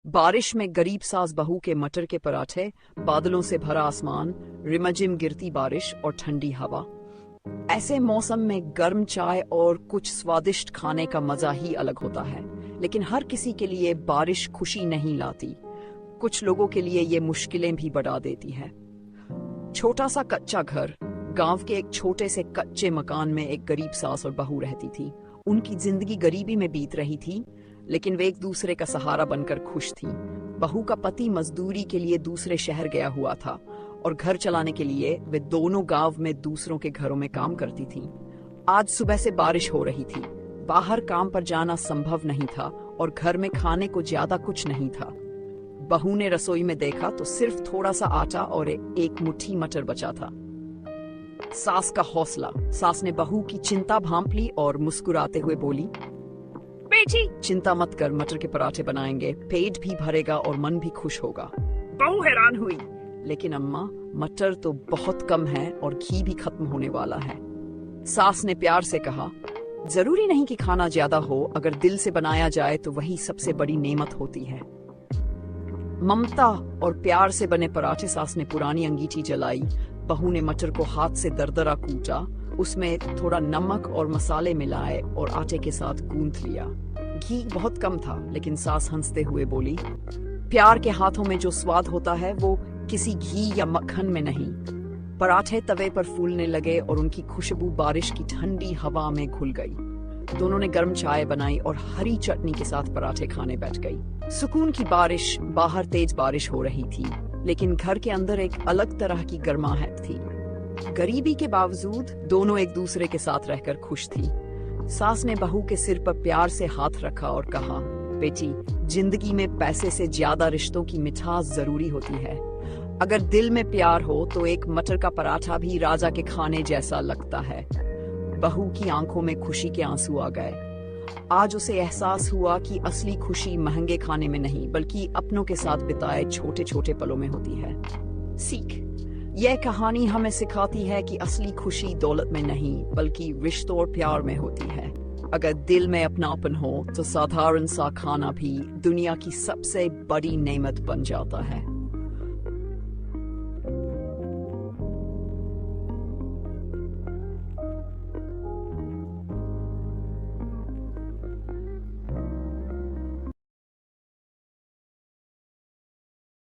बारिश में गरीब सास बहू के मटर के पराठे, बादलों से भरा आसमान, रिमझिम गिरती बारिश और ठंडी हवा। ऐसे मौसम में गर्म चाय और कुछ स्वादिष्ट खाने का मजा ही अलग होता है। लेकिन हर किसी के लिए बारिश खुशी नहीं लाती। कुछ लोगों के लिए ये मुश्किलें भी बढ़ा देती है। छोटा सा कच्चा घर। गांव के एक छोटे से कच्चे मकान में एक गरीब सास और बहू रहती थी। उनकी जिंदगी गरीबी में बीत रही थी, लेकिन वे एक दूसरे का सहारा बनकर खुश थी। बहू का पति मजदूरी के लिए दूसरे शहर गया हुआ था और घर चलाने के लिए वे दोनों गांव में दूसरों के घरों में काम करती थीं। आज सुबह से बारिश हो रही थी। बाहर काम पर जाना संभव नहीं था और घर में खाने को ज्यादा कुछ नहीं था। बहू ने रसोई में देखा तो सिर्फ थोड़ा सा आटा और एक मुट्ठी मटर बचा था। सास का हौसला। सास ने बहू की चिंता भांप ली और मुस्कुराते हुए बोली, बेटी चिंता मत कर, मटर के पराठे बनाएंगे, पेट भी भरेगा और मन भी खुश होगा। बहू हैरान हुई, लेकिन अम्मा मटर तो बहुत कम है और घी भी खत्म होने वाला है। सास ने प्यार से कहा, जरूरी नहीं कि खाना ज्यादा हो, अगर दिल से बनाया जाए तो वही सबसे बड़ी नेमत होती है। ममता और प्यार से बने पराठे। सास ने पुरानी अंगीठी जलाई। बहू ने मटर को हाथ से दरदरा कूटा, उसमें थोड़ा नमक और मसाले मिलाए और आटे के साथ गूंथ लिया। घी बहुत कम था, लेकिन सास हंसते हुए बोली, प्यार के हाथों में जो स्वाद होता है वो किसी घी या मक्खन में नहीं। पराठे तवे पर फूलने लगे और उनकी खुशबू बारिश की ठंडी हवा में घुल गई। दोनों ने गर्म चाय बनाई और हरी चटनी के साथ पराठे खाने बैठ गई। सुकून की बारिश। बाहर तेज बारिश हो रही थी, लेकिन घर के अंदर एक अलग तरह की गर्माहट थी। गरीबी के बावजूद दोनों एक दूसरे के साथ रहकर खुश थी। सास ने बहू के सिर पर प्यार से हाथ रखा और कहा, बेटी जिंदगी में पैसे से ज्यादा रिश्तों की मिठास जरूरी होती है। अगर दिल में प्यार हो तो एक मटर का पराठा भी राजा के खाने जैसा लगता है। बहू की आंखों में खुशी के आंसू आ गए। आज उसे एहसास हुआ कि असली खुशी महंगे खाने में नहीं, बल्कि अपनों के साथ बिताए छोटे छोटे पलों में होती है। सीख। यह कहानी हमें सिखाती है कि असली खुशी दौलत में नहीं, बल्कि रिश्तों और प्यार में होती है। अगर दिल में अपनापन हो तो साधारण सा खाना भी दुनिया की सबसे बड़ी नेमत बन जाता है।